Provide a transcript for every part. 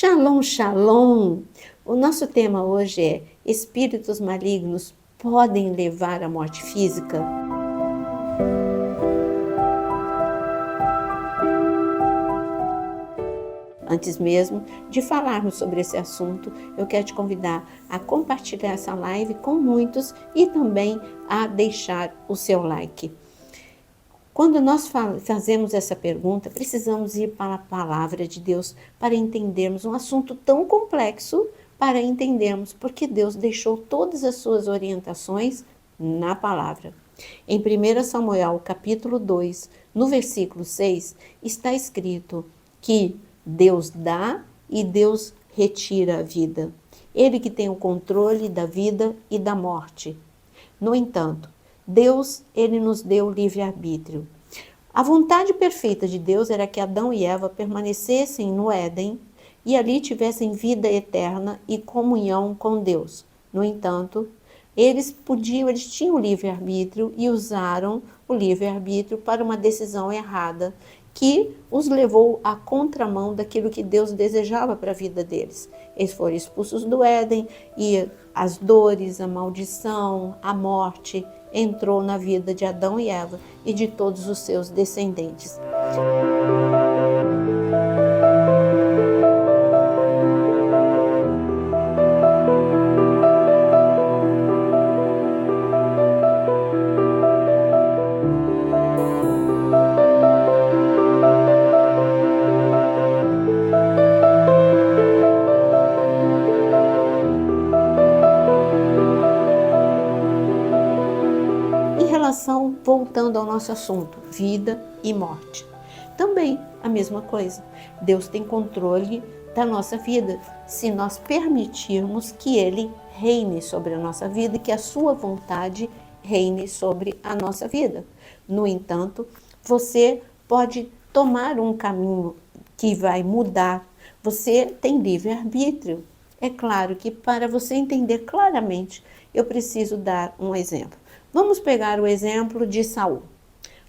Shalom, shalom! O nosso tema hoje é: espíritos malignos podem levar à morte física? Antes mesmo de falarmos sobre esse assunto, eu quero te convidar a compartilhar essa live com muitos e também a deixar o seu like. Quando nós fazemos essa pergunta, precisamos ir para a palavra de Deus para entendermos um assunto tão complexo, para entendermos porque Deus deixou todas as suas orientações na palavra. Em 1 Samuel, capítulo 2, no versículo 6, está escrito que Deus dá e Deus retira a vida. Ele que tem o controle da vida e da morte. No entanto, Deus, ele nos deu livre-arbítrio. A vontade perfeita de Deus era que Adão e Eva permanecessem no Éden e ali tivessem vida eterna e comunhão com Deus. No entanto, eles tinham livre-arbítrio e usaram o livre-arbítrio para uma decisão errada que os levou à contramão daquilo que Deus desejava para a vida deles. Eles foram expulsos do Éden e as dores, a maldição, a morte entrou na vida de Adão e Eva e de todos os seus descendentes. Voltando ao nosso assunto, vida e morte. Também a mesma coisa. Deus tem controle da nossa vida, se nós permitirmos que Ele reine sobre a nossa vida e que a sua vontade reine sobre a nossa vida. No entanto, você pode tomar um caminho que vai mudar. Você tem livre-arbítrio. É claro que para você entender claramente, eu preciso dar um exemplo. Vamos pegar o exemplo de Saul.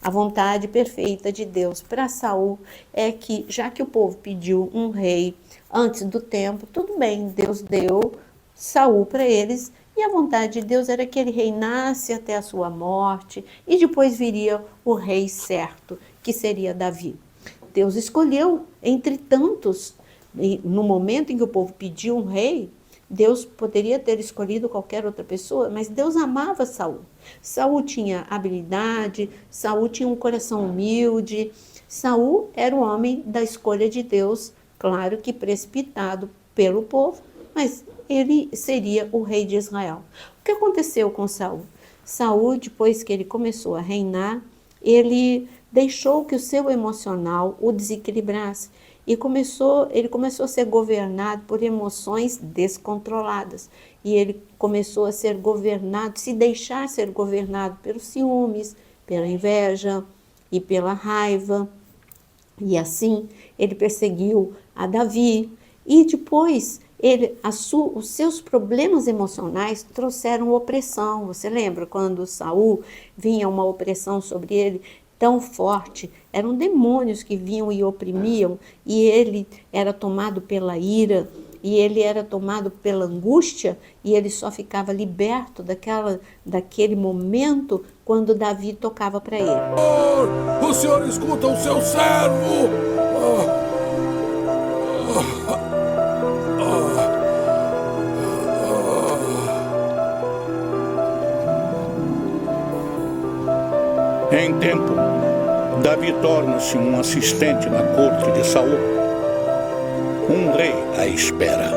A vontade perfeita de Deus para Saul é que, já que o povo pediu um rei antes do tempo, tudo bem, Deus deu Saul para eles, e a vontade de Deus era que ele reinasse até a sua morte, e depois viria o rei certo, que seria Davi. Deus escolheu entre tantos, no momento em que o povo pediu um rei, Deus poderia ter escolhido qualquer outra pessoa, mas Deus amava Saul. Saul tinha habilidade, Saul tinha um coração humilde. Saul era o homem da escolha de Deus, claro que precipitado pelo povo, mas ele seria o rei de Israel. O que aconteceu com Saul? Saul, depois que ele começou a reinar, ele deixou que o seu emocional o desequilibrasse. E ele começou a ser governado por emoções descontroladas. E ele começou a ser governado, se deixar ser governado pelos ciúmes, pela inveja e pela raiva. E assim, ele perseguiu a Davi. E depois, os seus problemas emocionais trouxeram opressão. Você lembra quando Saul vinha uma opressão sobre ele tão forte? Eram demônios que vinham e oprimiam, e ele era tomado pela ira, e ele era tomado pela angústia, e ele só ficava liberto daquele momento quando Davi tocava para ele. O Senhor escuta o seu servo! Em tempo, Davi torna-se um assistente na corte de Saul, um rei à espera.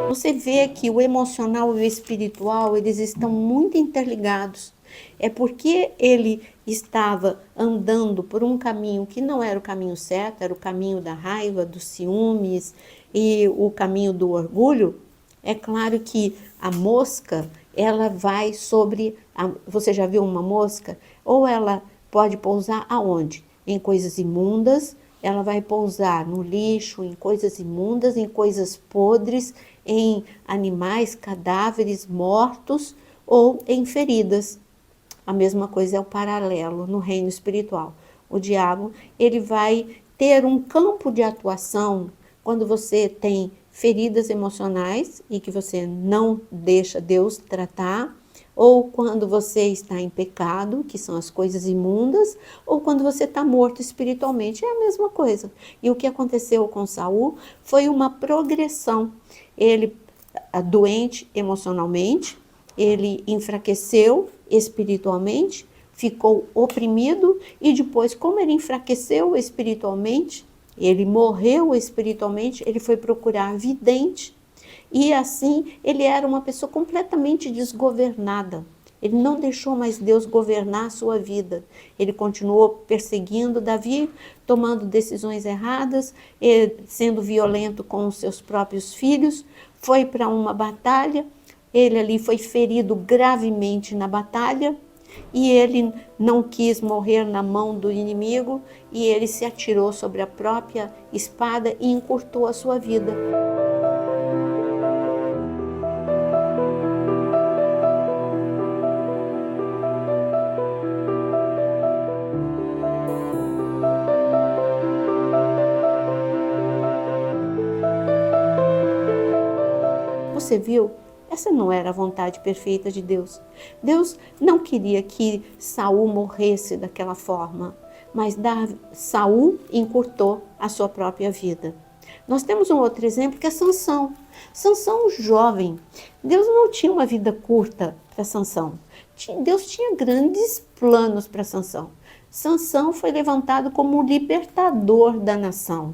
Você vê que o emocional e o espiritual, eles estão muito interligados. É porque ele estava andando por um caminho que não era o caminho certo, era o caminho da raiva, dos ciúmes e o caminho do orgulho. É claro que a mosca, ela vai sobre... Você já viu uma mosca? Ou ela pode pousar aonde? Em coisas imundas, ela vai pousar no lixo, em coisas imundas, em coisas podres, em animais, cadáveres mortos ou em feridas. A mesma coisa é o paralelo no reino espiritual. O diabo, ele vai ter um campo de atuação quando você tem feridas emocionais e que você não deixa Deus tratar, ou quando você está em pecado, que são as coisas imundas, ou quando você está morto espiritualmente, é a mesma coisa. E o que aconteceu com Saul foi uma progressão. Ele, doente emocionalmente, ele enfraqueceu espiritualmente, ficou oprimido, e depois, como ele enfraqueceu espiritualmente, ele morreu espiritualmente, ele foi procurar vidente, e assim ele era uma pessoa completamente desgovernada. Ele não deixou mais Deus governar a sua vida. Ele continuou perseguindo Davi, tomando decisões erradas, sendo violento com os seus próprios filhos. Foi para uma batalha, ele ali foi ferido gravemente na batalha, e ele não quis morrer na mão do inimigo, e ele se atirou sobre a própria espada e encurtou a sua vida. Você viu? Essa não era a vontade perfeita de Deus. Deus não queria que Saul morresse daquela forma, mas Saul encurtou a sua própria vida. Nós temos um outro exemplo que é Sansão. Sansão, jovem. Deus não tinha uma vida curta para Sansão. Deus tinha grandes planos para Sansão. Sansão foi levantado como o libertador da nação.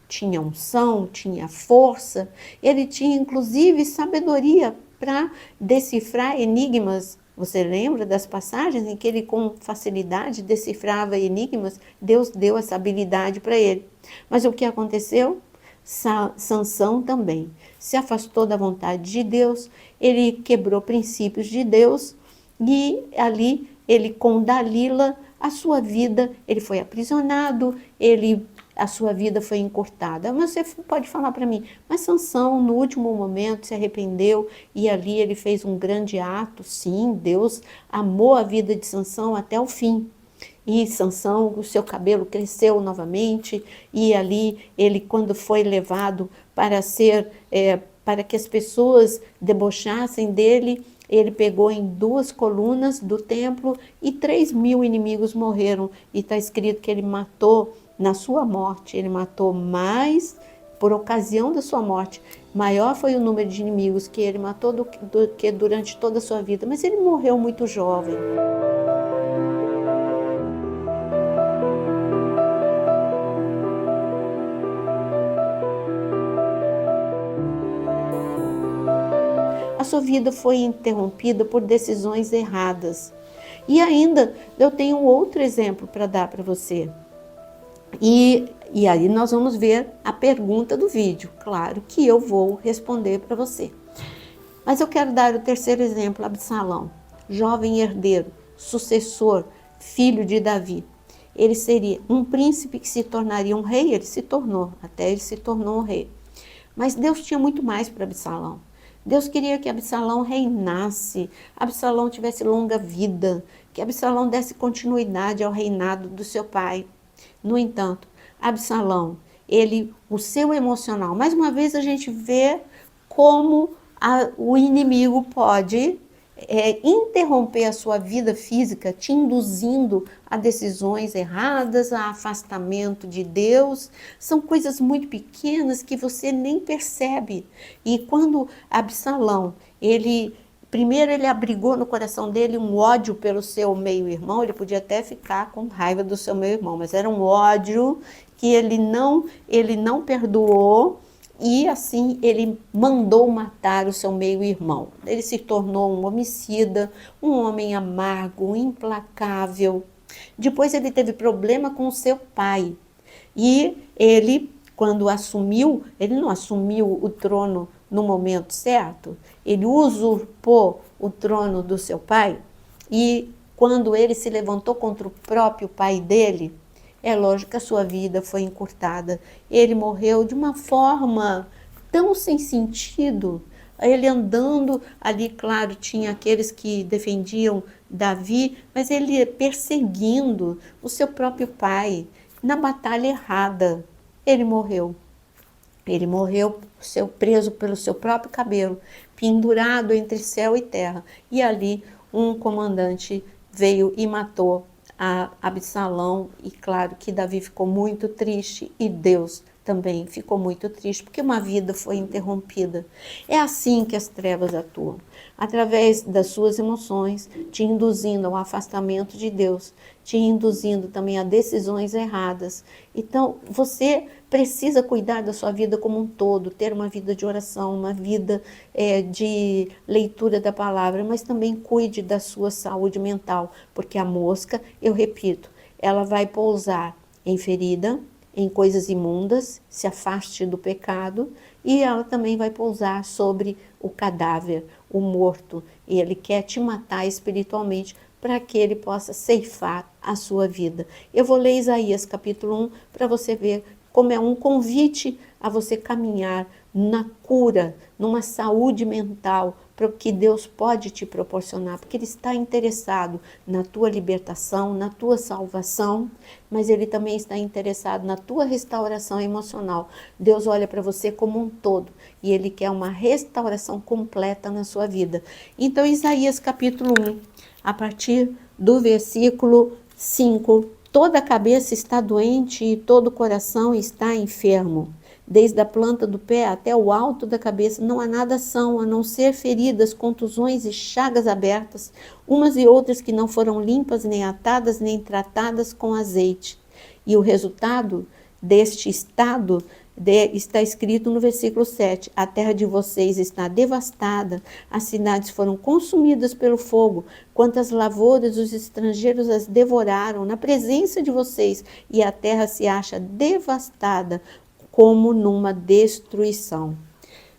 Tinha unção, tinha força, ele tinha inclusive sabedoria para decifrar enigmas. Você lembra das passagens em que ele com facilidade decifrava enigmas? Deus deu essa habilidade para ele. Mas o que aconteceu? Sansão também se afastou da vontade de Deus, ele quebrou princípios de Deus, e ali ele com Dalila, a sua vida, ele foi aprisionado, a sua vida foi encurtada. Mas você pode falar para mim, mas Sansão no último momento se arrependeu e ali ele fez um grande ato. Sim, Deus amou a vida de Sansão até o fim. E Sansão, o seu cabelo cresceu novamente, e ali ele, quando foi levado para que as pessoas debochassem dele, ele pegou em 2 colunas do templo e 3.000 inimigos morreram. E está escrito que ele matou, na sua morte, ele matou mais, por ocasião da sua morte, maior foi o número de inimigos que ele matou do que durante toda a sua vida. Mas ele morreu muito jovem. A sua vida foi interrompida por decisões erradas. E ainda eu tenho outro exemplo para dar para você. E aí nós vamos ver a pergunta do vídeo. Claro que eu vou responder para você. Mas eu quero dar o terceiro exemplo, Absalão. Jovem herdeiro, sucessor, filho de Davi. Ele seria um príncipe que se tornaria um rei, ele se tornou um rei. Mas Deus tinha muito mais para Absalão. Deus queria que Absalão reinasse, Absalão tivesse longa vida, que Absalão desse continuidade ao reinado do seu pai. No entanto, Absalão, o seu emocional, mais uma vez a gente vê como o inimigo pode interromper a sua vida física, te induzindo a decisões erradas, a afastamento de Deus. São coisas muito pequenas que você nem percebe. E quando Absalão, primeiro ele abrigou no coração dele um ódio pelo seu meio-irmão, ele podia até ficar com raiva do seu meio-irmão, mas era um ódio que ele não perdoou, e assim ele mandou matar o seu meio-irmão. Ele se tornou um homicida, um homem amargo, implacável. Depois ele teve problema com o seu pai, e ele, quando assumiu, ele não assumiu o trono no momento certo, ele usurpou o trono do seu pai, e quando ele se levantou contra o próprio pai dele, é lógico que a sua vida foi encurtada. Ele morreu de uma forma tão sem sentido. ele andando ali, claro, tinha aqueles que defendiam Davi, mas ele perseguindo o seu próprio pai, na batalha errada, ele morreu. Ele morreu preso pelo seu próprio cabelo, pendurado entre céu e terra. E ali um comandante veio e matou a Absalão. E claro que Davi ficou muito triste e Deus também ficou muito triste, porque uma vida foi interrompida. É assim que as trevas atuam, através das suas emoções, te induzindo ao afastamento de Deus, te induzindo também a decisões erradas. Então, você precisa cuidar da sua vida como um todo, ter uma vida de oração, uma vida de leitura da palavra, mas também cuide da sua saúde mental, porque a mosca, eu repito, ela vai pousar em ferida, em coisas imundas, se afaste do pecado, e ela também vai pousar sobre o cadáver, o morto, e ele quer te matar espiritualmente para que ele possa ceifar a sua vida. Eu vou ler Isaías capítulo 1 para você ver como é um convite a você caminhar na cura, numa saúde mental, para o que Deus pode te proporcionar, porque Ele está interessado na tua libertação, na tua salvação, mas Ele também está interessado na tua restauração emocional. Deus olha para você como um todo e Ele quer uma restauração completa na sua vida. Então, Isaías capítulo 1, a partir do versículo 5, toda a cabeça está doente e todo o coração está enfermo. Desde a planta do pé até o alto da cabeça não há nada são, a não ser feridas, contusões e chagas abertas, umas e outras que não foram limpas, nem atadas, nem tratadas com azeite. E o resultado deste estado está escrito no versículo 7. A terra de vocês está devastada, as cidades foram consumidas pelo fogo, quantas lavouras os estrangeiros as devoraram na presença de vocês, e a terra se acha devastada, como numa destruição.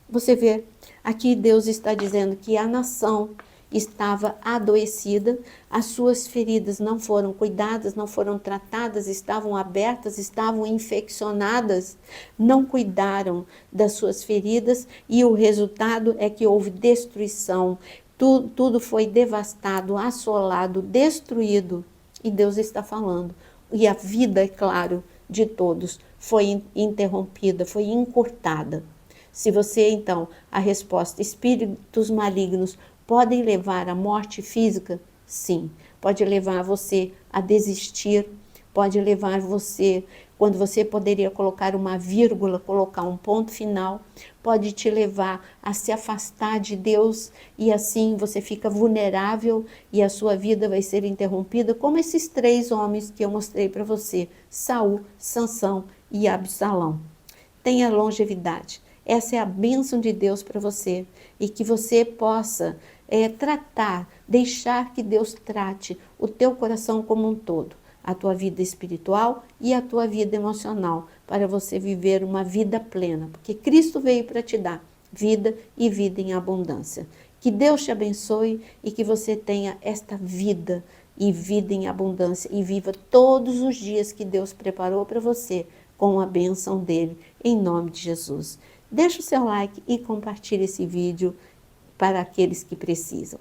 Você vê, aqui Deus está dizendo que a nação estava adoecida, as suas feridas não foram cuidadas, não foram tratadas, estavam abertas, estavam infeccionadas, não cuidaram das suas feridas e o resultado é que houve destruição, tudo foi devastado, assolado, destruído. E Deus está falando, e a vida, é claro, de todos foi interrompida, foi encurtada. Se você, então, a resposta, espíritos malignos podem levar à morte física? Sim. Pode levar você a desistir, pode levar você, quando você poderia colocar uma vírgula, colocar um ponto final, pode te levar a se afastar de Deus e assim você fica vulnerável e a sua vida vai ser interrompida, como esses 3 homens que eu mostrei para você, Saul, Sansão e Absalão. Tenha longevidade. Essa é a bênção de Deus para você e que você possa deixar que Deus trate o teu coração como um todo, a tua vida espiritual e a tua vida emocional, para você viver uma vida plena, porque Cristo veio para te dar vida e vida em abundância. Que Deus te abençoe e que você tenha esta vida e vida em abundância e viva todos os dias que Deus preparou para você com a bênção dele, em nome de Jesus. Deixe o seu like e compartilhe esse vídeo para aqueles que precisam.